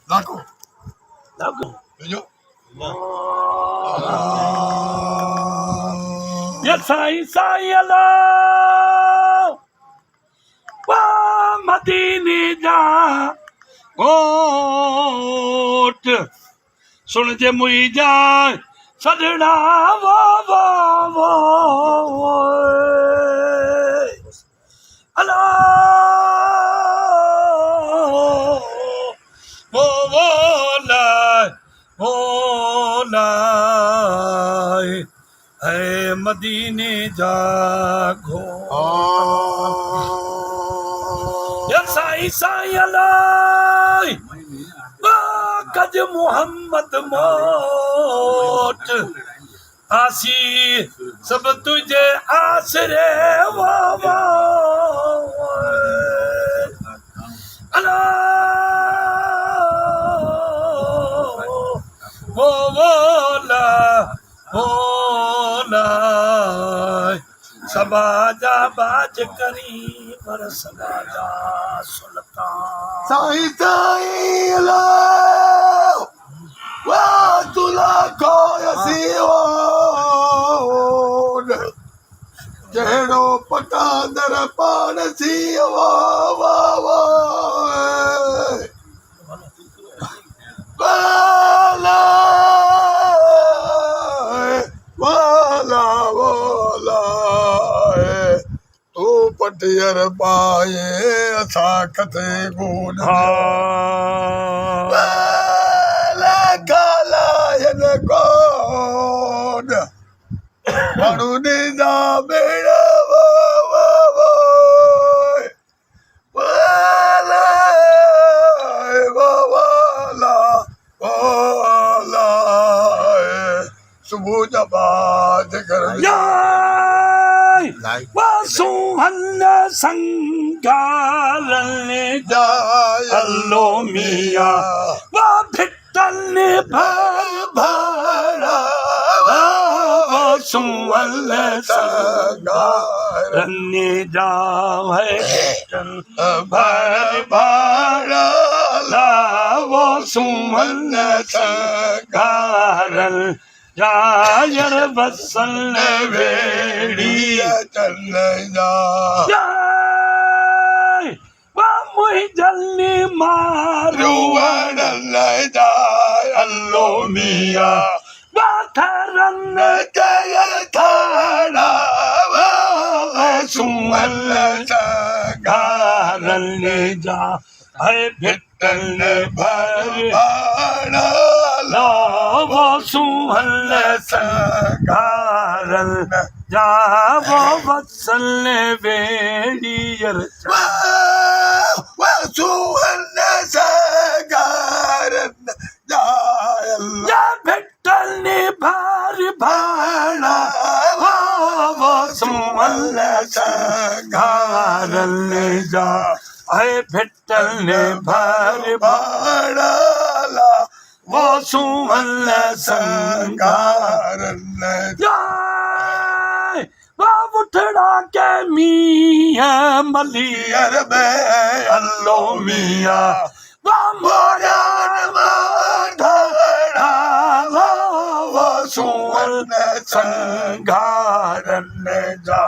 लाखो जो Ya sai Allah wa Madine da got सुन जे मुई जाए सजना वो अल्लाह वो लाए है मदीने जागो या साई अल्लाह कज मोहम्मद मोट आसी सब तुझे आसरे वो सबाजा बाज करी पर सबाजा सुल्तान साई अल्लाह वा तुला को यसीओन जहड़ो पटा दर पान सी वा तू पटियर पाए असा कथे गुण कालायन कोन माण्हू ॾींदा बेड़ा सुबुह जा बाज कर वसुहन संगारन अल्लो मिया वा भिट्टन भरा वसुहन संगारन जाए भरा वसुहन संगारन जायर बसन वेड़ी चल जा वा मुई जल्नी मारू अल्लो मिया वा थरन जय थाड़ा सुमल गारन जा है भिट्टन भर वो सुहल संगारन जावो वत्सल वेड़ियर सुहल संगारन जा भिट्टल भर भाड़ा वो सुहल संगारन जा है भिट्टल भर भाड़ा वो सुमल संगारन जाए वो उठड़ा के मिया मलियर में अल्लो मिया वो मोरा माधड़ा वो सुमल संगारन जा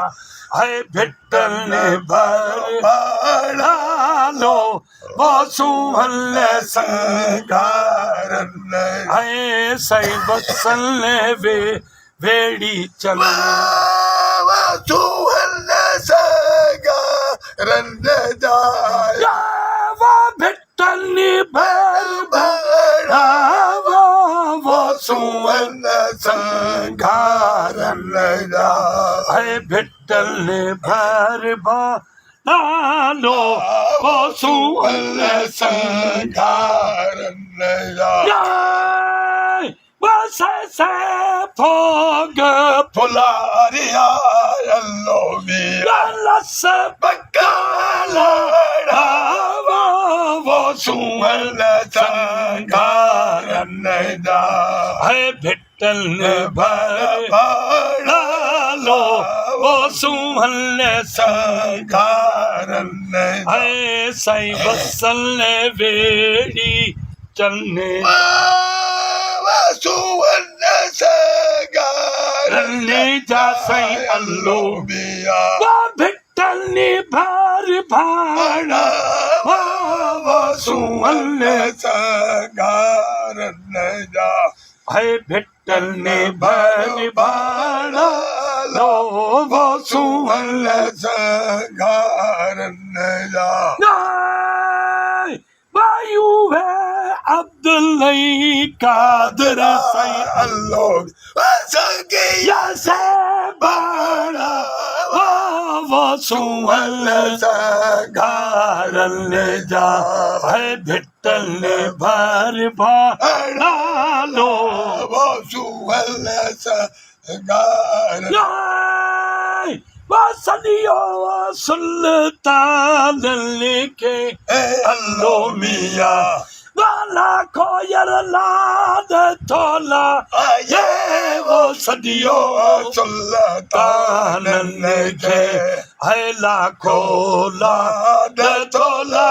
है भिट्टल भर लो वो सुहल संगारन है सही बसल वेड़ी चल सुहल संगारन जाए वो भिट्टल भर वो सुहल संगारन है भिट्टल भर लो वो सुहल संगारन बस से फोग फुलारिया अल्लो मिया लस बकाला वो सुहल संगारन है भिट्टल भर लो वो सुहल संगारन है सही बसल वेड़ी चलने सुवर्ण रल्ले जा साईं अल्लो बिया वा भिट्टलनी भार भाड़ा वा सुवर्ण सगारन जा है भिट्टलनी भार भाड़ा लो वो सुवर्ण सगारन जा नहीं वायु है अब्दुल्लाई कादर साईं अल्लो या से बाड़ा वो सुवर्ण सगारन ले जा है भिट्टल ने भर भाड़ा लो वो सुवर्ण सगारन वो सदियों सुल्तान लेके अल्लो मिया वाला को यरलाद तोला ये वो सदियों सुल्तान लेके है लाखों लाद तोला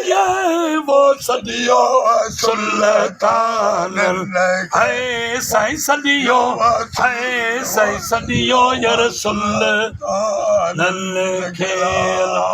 ये वो सदियों सुल्तान है साईं सदियों है साईं सदियों यर सुल्तान खेला